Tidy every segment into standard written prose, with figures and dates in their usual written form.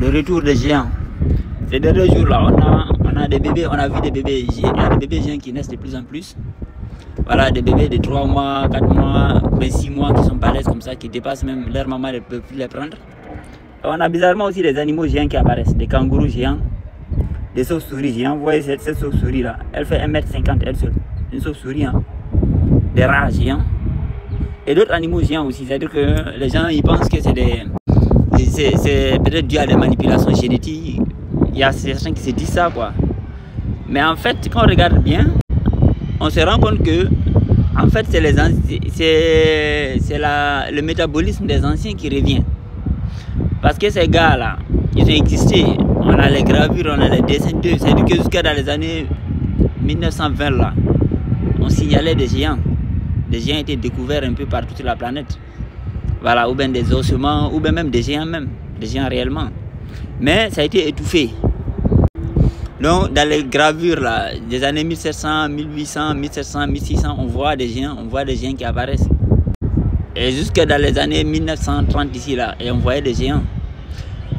le retour des géants. Ces derniers jours-là, on a des bébés, on a vu des bébés géants, il y a des bébés géants qui naissent de plus en plus. Voilà, des bébés de 3 mois, 4 mois, 6 mois qui sont balèzes comme ça, qui dépassent même leur maman, ne peut plus les prendre. Et on a bizarrement aussi des animaux géants qui apparaissent, des kangourous géants, des chauves-souris géants. Vous voyez cette chauve-souris-là, elle fait 1,50 m elle seule, une chauve-souris, hein. Des rats géants. Et d'autres animaux géants aussi, c'est-à-dire que les gens ils pensent que c'est peut-être dû à des manipulations génétiques. Il y a certains qui se disent ça, quoi. Mais en fait, quand on regarde bien, on se rend compte que en fait c'est le métabolisme des anciens qui revient. Parce que ces gars-là, ils ont existé. On a les gravures, on a les dessins d'eux. C'est-à-dire que jusqu'à dans les années 1920 là, on signalait des géants. Des géants étaient découverts un peu partout sur la planète. Voilà, ou bien des ossements, ou bien même des géants réellement. Mais ça a été étouffé. Donc dans les gravures là, des années 1700, 1800, 1700, 1600, on voit des géants qui apparaissent. Et jusque dans les années 1930 ici là, et on voyait des géants.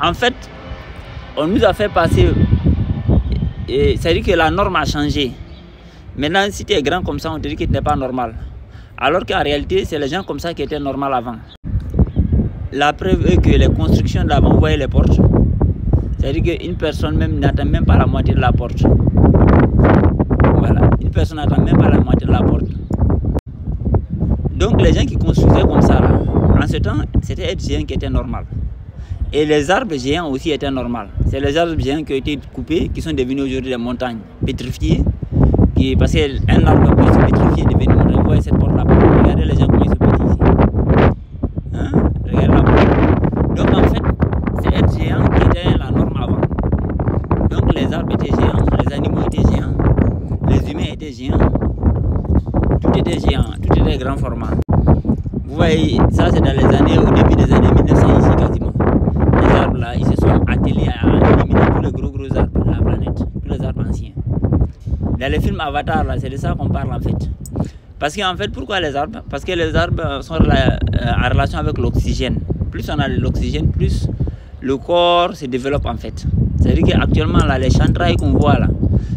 En fait, on nous a fait passer, c'est-à-dire que la norme a changé. Maintenant, si tu es grand comme ça, on te dit que tu n'es pas normal. Alors qu'en réalité, c'est les gens comme ça qui étaient normaux avant. La preuve est que les constructions d'avant, vous voyez les portes. C'est-à-dire qu'une personne même n'atteint même pas la moitié de la porte. Voilà, une personne n'atteint même pas la moitié de la porte. Donc les gens qui construisaient comme ça, là, en ce temps, c'était être géant qui était normal. Et les arbres géants aussi étaient normaux. C'est les arbres géants qui ont été coupés, qui sont devenus aujourd'hui des montagnes pétrifiées. Parce qu'un arbre peut se pétrifier et devenir montagne. Vous voyez cette porte là. Regardez les gens comment ils se pétrifient ici. Hein? Regardez la porte. Donc en fait, c'est être géant qui était la norme avant. Donc les arbres étaient géants, les animaux étaient géants, les humains étaient géants. Tout était géant, tout était grand format. Vous voyez, ça c'est dans les années, au début des années 1900 ici quasiment. Les arbres là, ils se sont attelés à éliminer tous les gros arbres de la planète, tous les arbres anciens. Dans les films Avatar là, c'est de ça qu'on parle en fait. Parce qu'en fait, pourquoi les arbres? Parce que les arbres sont en relation avec l'oxygène. Plus on a de l'oxygène, plus le corps se développe en fait. C'est-à-dire qu'actuellement là, les chantrailles qu'on voit là,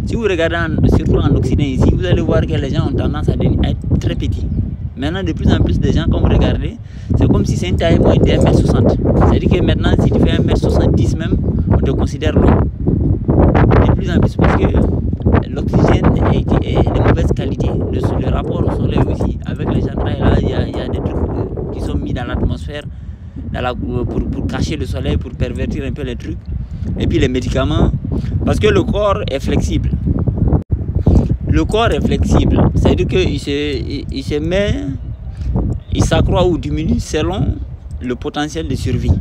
si vous regardez surtout en Occident ici, vous allez voir que les gens ont tendance à être très petits. Maintenant, de plus en plus de gens, quand vous regardez, c'est comme si c'est une taille moyenne de 1,60 m. C'est-à-dire que maintenant, si tu fais 1,70 m même, on te considère long. De plus en plus parce que l'oxygène est de mauvaise qualité. Le rapport au soleil aussi, avec les chantrailles là, il y a des trucs qui sont mis dans l'atmosphère pour cacher le soleil, pour pervertir un peu les trucs. Et puis les médicaments, parce que le corps est flexible. Le corps est flexible, c'est-à-dire qu'il se met, il s'accroît ou diminue selon le potentiel de survie.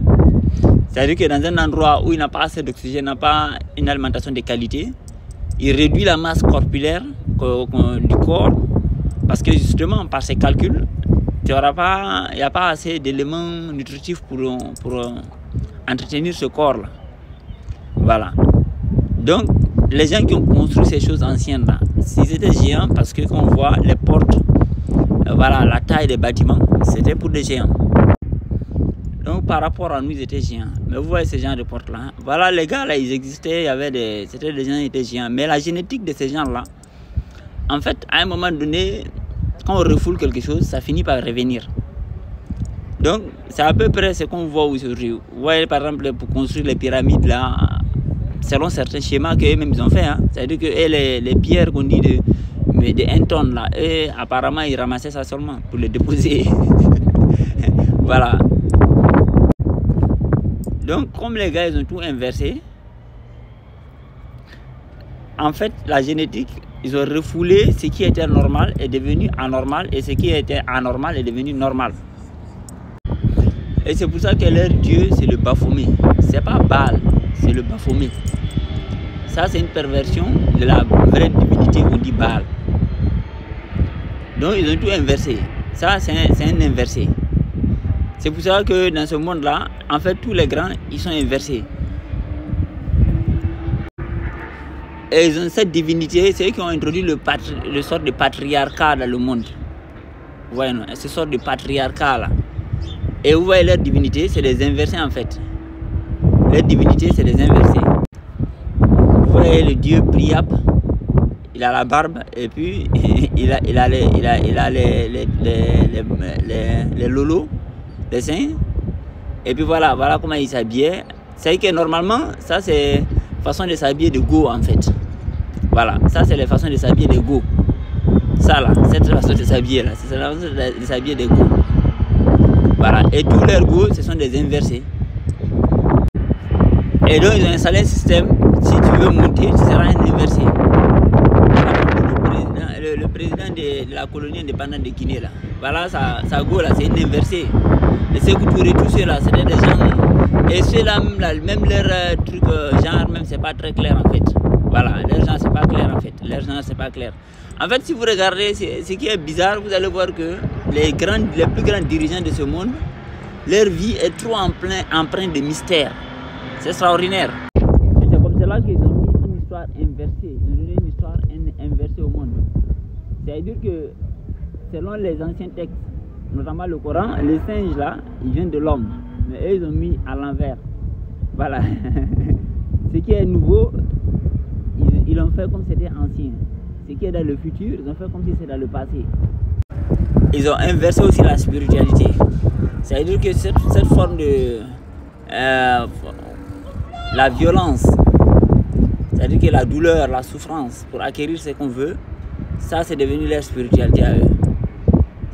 C'est-à-dire que dans un endroit où il n'a pas assez d'oxygène, n'a pas une alimentation de qualité, il réduit la masse corpulaire du corps, parce que justement par ses calculs, il n'y a pas assez d'éléments nutritifs pour entretenir ce corps-là. Voilà. Donc, les gens qui ont construit ces choses anciennes là, s'ils étaient géants, parce que quand on voit les portes, voilà, la taille des bâtiments, c'était pour des géants. Donc par rapport à nous, ils étaient géants. Mais vous voyez ces gens de portes là. Voilà, les gars là, ils existaient, c'était des gens qui étaient géants. Mais la génétique de ces gens là, en fait, à un moment donné, quand on refoule quelque chose, ça finit par revenir. Donc c'est à peu près ce qu'on voit aujourd'hui. Vous voyez par exemple, pour construire les pyramides là, selon certains schémas qu'eux-mêmes ils ont fait, hein. C'est-à-dire que les pierres qu'on dit de 1 tonne là, eux, apparemment ils ramassaient ça seulement pour les déposer. Voilà. Donc comme les gars ils ont tout inversé, en fait la génétique, ils ont refoulé ce qui était normal est devenu anormal et ce qui était anormal est devenu normal. Et c'est pour ça que leur dieu c'est le Baphomet. C'est pas Baal, c'est le Baphomet. Ça c'est une perversion de la vraie divinité qu'on dit Baal. Donc ils ont tout inversé. Ça c'est un inversé. C'est pour ça que dans ce monde là, en fait tous les grands ils sont inversés. Et ils ont cette divinité, c'est eux qui ont introduit le sort de patriarcat dans le monde. Vous voyez, non? Ce sort de patriarcat là. Et vous voyez leur divinité, c'est des inversés en fait. Les divinités, c'est des inversés. Vous voyez le dieu Priap, il a la barbe et puis il a les lolos, les seins. Et puis voilà comment il s'habillait. C'est que normalement, ça c'est façon de s'habiller de go en fait. Voilà, ça c'est la façon de s'habiller de go. Ça là, cette façon de s'habiller là, c'est la façon de s'habiller de go. Voilà, et tous leurs go, ce sont des inversés. Et donc ils ont installé un système, si tu veux monter, tu seras un inversé. Le président de la colonie indépendante de Guinée là, voilà sa go là, c'est une inversée. Et c'est que tous ceux-là, c'était des gens, et ceux-là même leur truc, genre même c'est pas très clair en fait. Voilà, leur genre c'est pas clair en fait, leur genre c'est pas clair. En fait, si vous regardez ce qui est bizarre, vous allez voir que les plus grands dirigeants de ce monde, leur vie est trop empreinte de mystère. C'est extraordinaire. Et c'est comme cela qu'ils ont mis une histoire inversée, ils ont donné une histoire inversée au monde. C'est-à-dire que selon les anciens textes, notamment le Coran, les singes là, ils viennent de l'homme, mais eux ils ont mis à l'envers. Voilà. Ce qui est nouveau, ils l'ont fait comme c'était ancien. Ce qui est dans le futur, ils ont fait comme si c'était dans le passé. Ils ont inversé aussi la spiritualité. C'est-à-dire que cette forme de la violence, c'est-à-dire que la douleur, la souffrance pour acquérir ce qu'on veut, ça c'est devenu leur spiritualité à eux.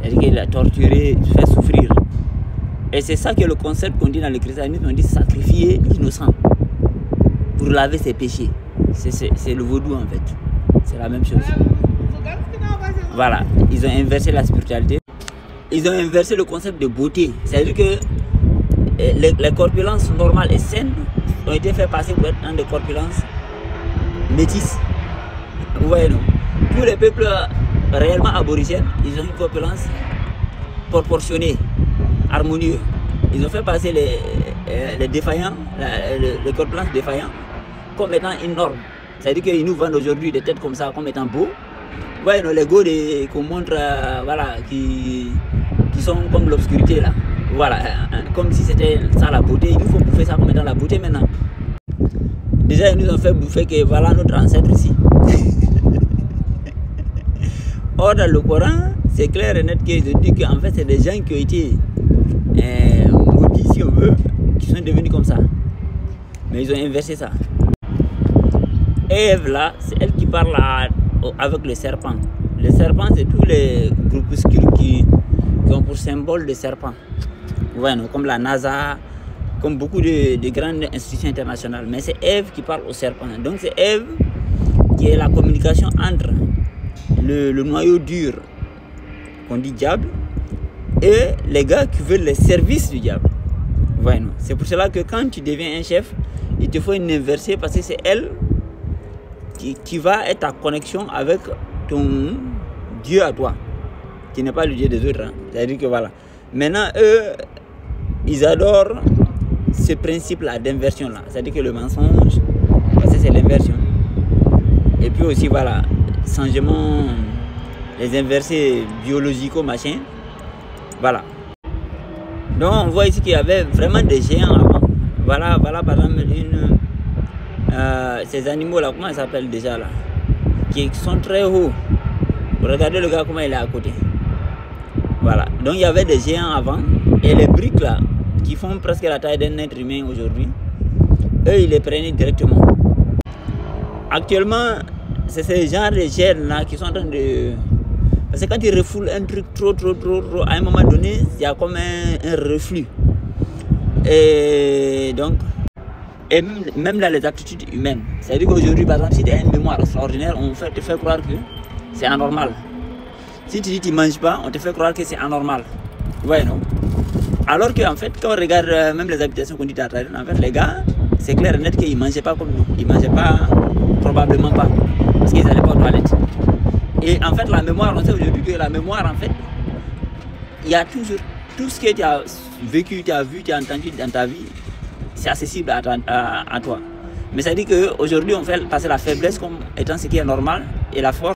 C'est-à-dire qu'il a torturé, fait souffrir. Et c'est ça que le concept qu'on dit dans le christianisme, on dit sacrifier l'innocent pour laver ses péchés. C'est le vaudou en fait. C'est la même chose. Voilà, ils ont inversé la spiritualité. Ils ont inversé le concept de beauté. C'est-à-dire que les corpulences normales et saines ont été fait passer pour être dans des corpulences métisses. Vous voyez, non? Tous les peuples réellement aborigènes, ils ont une corpulence proportionnée, harmonieuse. Ils ont fait passer les défaillants, les corpulences défaillants, comme étant une norme. C'est-à-dire qu'ils nous vendent aujourd'hui des têtes comme ça, comme étant beaux. Vous voyez, non, les go qu'on montre, voilà, qui sont comme l'obscurité là. Voilà, comme si c'était ça la beauté. Il nous faut bouffer ça comme étant la beauté maintenant. Déjà, ils nous ont fait bouffer que voilà notre ancêtre ici. Or, dans le Coran, c'est clair et net qu'ils ont dit qu'en fait, c'est des gens qui ont été maudits, si on veut, qui sont devenus comme ça. Mais ils ont inversé ça. Ève, là, c'est elle qui parle avec le serpent. Le serpent, c'est tous les groupuscules qui ont pour symbole le serpent. Ouais, non, comme la NASA, comme beaucoup de grandes institutions internationales. Mais c'est Ève qui parle au serpent. Donc, c'est Ève qui est la communication entre le noyau dur qu'on dit diable et les gars qui veulent les services du diable. Ouais, non. C'est pour cela que quand tu deviens un chef, il te faut une inversée parce que c'est elle qui va être en connexion avec ton Dieu à toi, qui n'est pas le Dieu des autres. Hein. C'est-à-dire que voilà. Maintenant, eux, ils adorent ce principe-là d'inversion-là. C'est-à-dire que le mensonge, parce que c'est l'inversion. Et puis aussi, voilà, changement, les inversés biologicaux, machin. Voilà. Donc, on voit ici qu'il y avait vraiment des géants avant. Voilà, par exemple, ces animaux-là, comment ils s'appellent déjà là? Qui sont très hauts. Regardez le gars, comment il est à côté. Voilà. Donc, il y avait des géants avant. Et les briques là, qui font presque la taille d'un être humain aujourd'hui, eux, ils les prenaient directement. Actuellement, c'est ces genres de gènes là qui sont en train de... Parce que quand ils refoulent un truc trop, à un moment donné, il y a comme un reflux. Et donc, et même dans les aptitudes humaines. C'est-à-dire qu'aujourd'hui, par exemple, si tu as une mémoire extraordinaire, on te fait croire que c'est anormal. Si tu dis que tu ne manges pas, on te fait croire que c'est anormal. Ouais, non? Alors qu'en fait, quand on regarde même les habitations qu'on dit à travers, en fait, les gars, c'est clair et net qu'ils ne mangeaient pas comme nous. Ils ne mangeaient pas, probablement pas, parce qu'ils n'allaient pas aux toilettes. Et en fait, la mémoire, on sait aujourd'hui que la mémoire, en fait, il y a toujours tout ce que tu as vécu, tu as vu, tu as entendu dans ta vie, c'est accessible à toi. Mais ça dit qu'aujourd'hui, on fait passer la faiblesse comme étant ce qui est normal et la force.